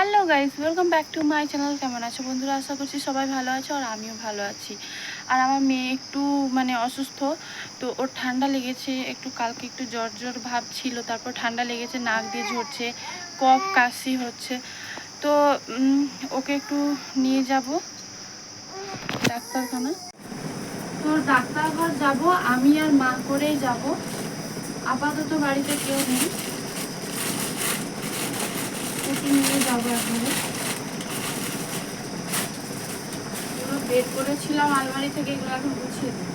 Hello guys, welcome back to my channel. কেমন আছো বন্ধুরা? আশা করছি সবাই ভালো আছো আর আমিও ভালো আছি। আর আমার মেয়ে একটু অসুস্থ, তো ওর ঠান্ডা লেগেছে একটু। কালকে একটু জ্বর জ্বর ভাব ছিল, তারপর ঠান্ডা লেগেছে, নাক দিয়ে ঝরছে, কফ কাশি হচ্ছে। তো ওকে একটু নিয়ে যাব ডাক্তারখানা। তো ডাক্তারঘর যাব, আমি আর মা করেই যাব। আপাতত বাড়িতে কেউ নেই, ওকে নিয়ে যাবো এখনো। বের করেছিলাম আলমারি থেকে, এগুলো এখন গুছিয়ে দেবো।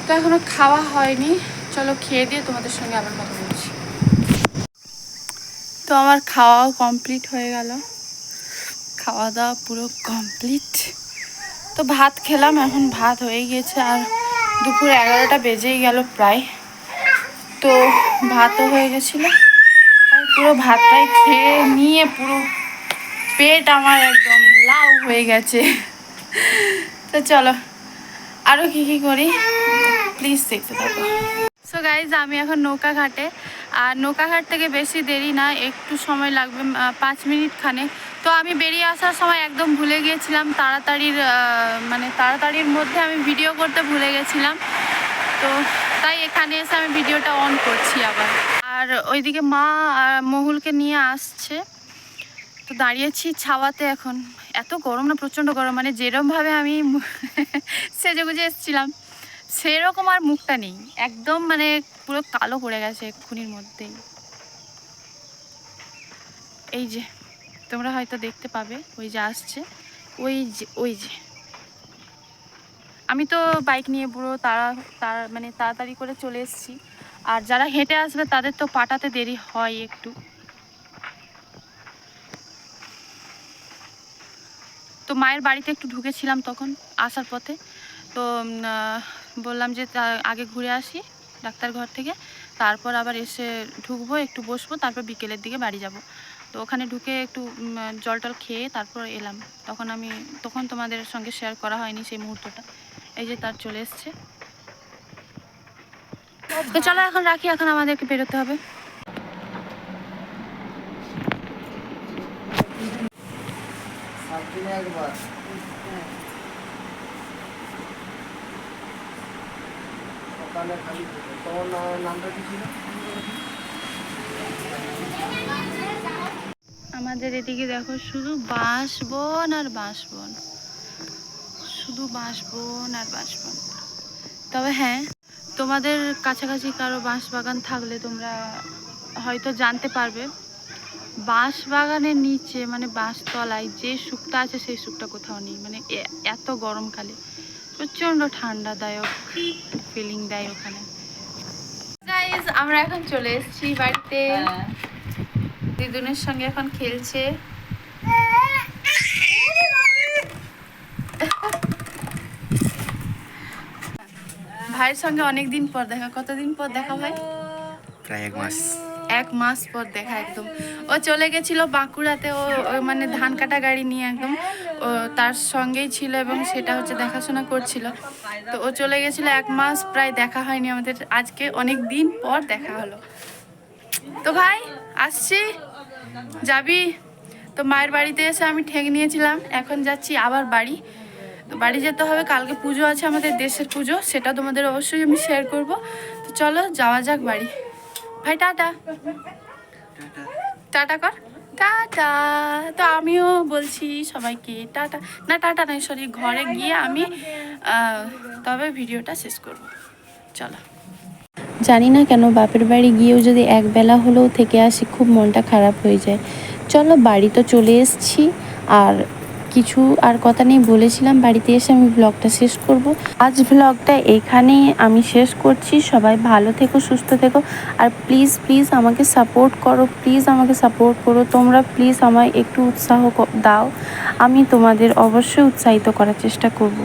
তো এখনো খাওয়া হয়নি, চলো খেয়ে দিয়ে তোমাদের সঙ্গে আবার কথা বলছি। তো আমার খাওয়াও কমপ্লিট হয়ে গেল, খাওয়া দাওয়া পুরো কমপ্লিট। তো ভাত খেলাম, এখন ভাত হয়ে গেছে আর দুপুর 11টা বেজেই গেল প্রায়। তো ভাতও হয়ে গেছিল, আর পুরো ভাতটাই খেয়ে নিয়ে পুরো পেট আমার একদম লাউ হয়ে গেছে। তো চলো আরও কী করি প্লিজ দেখতে থাকো। সো গাইজ, আমি এখন নৌকা ঘাটে। আর নৌকা ঘাট থেকে বেশি দেরি না, একটু সময় লাগবে 5 মিনিট খানে। তো আমি বেরিয়ে আসার সময় একদম ভুলে গিয়েছিলাম, তাড়াতাড়ির মধ্যে আমি ভিডিও করতে ভুলে গেছিলাম। তো তাই এখানে এসে আমি ভিডিওটা অন করছি আবার। আর ওইদিকে মা মহুলকে নিয়ে আসছে, তো দাঁড়িয়েছি ছাওয়াতে। এখন এত গরম না, প্রচণ্ড গরম, যেরকমভাবে আমি সেজে গুজে এসেছিলাম সেরকম আর মুখটা নেই, একদম পুরো কালো পড়ে গেছে এক্ষুনির মধ্যেই। এই যে তোমরা হয়তো দেখতে পাবে, ওই যে আসছে, ওই যে আমি তো বাইক নিয়ে পুরো তাড়াতাড়ি করে চলে এসেছি। আর যারা হেঁটে আসবে তাদের তো পাটাতে দেরি হয় একটু। তো মায়ের বাড়িতে একটু ঢুকেছিলাম তখন আসার পথে, তো বললাম যে আগে ঘুরে আসি ডাক্তার ঘর থেকে, তারপর আবার এসে ঢুকবো, একটু বসবো, তারপর বিকেলের দিকে বাড়ি যাব। তো ওখানে ঢুকে একটু জল টল খেয়ে তারপর এলাম। তখন তোমাদের সঙ্গে শেয়ার করা হয়নি সেই মুহূর্তটা। এই যে তার চলে এসছে। তো চলো এখন রাখি, এখন আমাদেরকে বেরোতে হবে। আমাদের এদিকে দেখো শুধু বাঁশবন আর বাঁশবন, শুধু বাঁশবন আর বাঁশবন। তবে হ্যাঁ, তোমাদের কাছাকাছি কারো বাঁশ বাগান থাকলে তোমরা হয়তো জানতে পারবে, বাঁশ বাগানের নিচে বাঁশতলায় যে সুখটা আছে সেই সুখটা কোথাও নেই। এত গরমকালে প্রচণ্ড ঠান্ডাদায়ক ফিলিং দেয় ওখানে। গাইস, আমরা এখন চলে এসেছি বাড়িতে। দিদুনের সঙ্গে এখন খেলছে। ভাইয়ের সঙ্গে অনেকদিন পর দেখা। কতদিন পর দেখা ভাই? প্রায় 1 মাস। 1 মাস পর দেখা একদম। ও চলে গেছিল বাঁকুড়াতে, ও ধান কাটা গাড়ি নিয়ে একদম ও তার সঙ্গেই ছিল এবং সেটা হচ্ছে দেখাশোনা করছিল। তো ও চলে গেছিল, 1 মাস প্রায় দেখা হয়নি আমাদের। আজকে অনেক দিন পর দেখা হলো। তো ভাই আসছি, যাবি? তো মায়ের বাড়িতে এসে আমি ঠেক নিয়েছিলাম, এখন যাচ্ছি আবার বাড়ি। তো বাড়ি যেতে হবে, কালকে পুজো আছে, আমাদের দেশের পুজো, সেটা তোমাদের অবশ্যই আমি শেয়ার করব। তো চলো যাওয়া যাক বাড়ি। ভাই টাটা, টাটা কর, টাটা। তো আমিও বলছি সবাইকে টাটা, না টাটা নয় সরি, ঘরে গিয়ে আমি তবে ভিডিওটা শেষ করব। চলো। জানি না কেন বাপের বাড়ি গিয়েও যদি একবেলা হলেও থেকে আসি খুব মনটা খারাপ হয়ে যায়। চলো বাড়ি তো চলে এসেছি, আর কিছু আর কথা নেই, বলেছিলাম বাড়িতে এসে আমি ব্লগটা শেষ করব। আজ ব্লগটা এখানেই আমি শেষ করছি। সবাই ভালো থেকো, সুস্থ থেকো, আর প্লিজ প্লিজ আমাকে সাপোর্ট করো, প্লিজ আমাকে সাপোর্ট করো তোমরা, প্লিজ আমায় একটু উৎসাহ দাও, আমি তোমাদের অবশ্যই উৎসাহিত করার চেষ্টা করব।